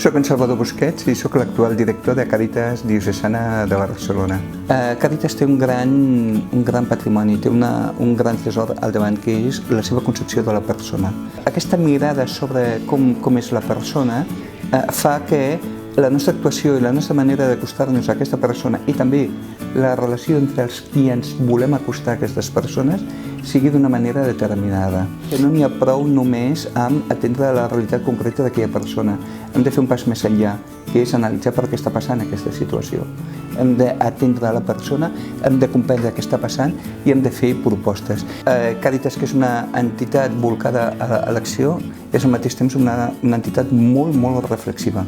Soc en Salvador Busquets i soc l'actual director de Càritas Diocesana de Barcelona. Càritas té un gran patrimoni, té un gran tresor al davant, que és la seva concepció de la persona. Aquesta mirada sobre com és la persona fa que la nostra actuació i la nostra manera d'acostar-nos a aquesta persona i també la relació entre els qui ens volem acostar a aquestes persones sigui d'una manera determinada. No n'hi ha prou només amb atendre la realitat concreta d'aquella persona. Hem de fer un pas més enllà, que és analitzar per què està passant aquesta situació. Hem d'atendre la persona, hem de comprendre què està passant i hem de fer propostes. Càritas, que és una entitat volcada a l'acció, és al mateix temps una entitat molt reflexiva.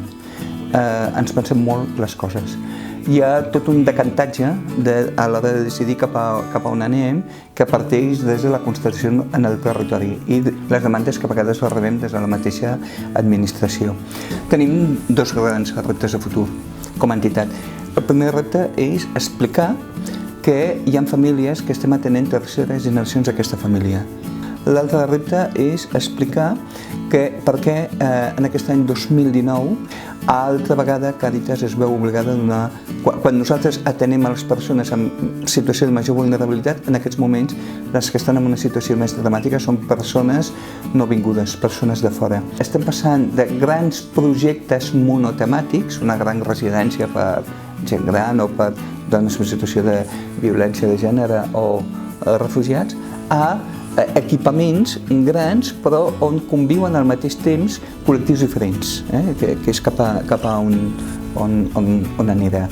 Ens pensem molt les coses. Hi ha tot un decantatge a l'hora de decidir cap a on anem, que parteix des de la constatació en el territori i les demandes que a vegades les rebem des de la mateixa administració. Tenim dos grans reptes a futur com a entitat. El primer repte és explicar que hi ha famílies que estem atenent terceres generacions d'aquesta família. L'altre repte és explicar per què en aquest any 2019 altra vegada Càritas es veu obligada a donar... Quan nosaltres atenem a les persones en situació de major vulnerabilitat, en aquests moments les que estan en una situació més dramàtica són persones no vingudes, persones de fora. Estem passant de grans projectes monotemàtics, una gran residència per gent gran o per dones en situació de violència de gènere o refugiats, a equipaments grans però on conviuen al mateix temps col·lectius diferents, que és cap a on anirà.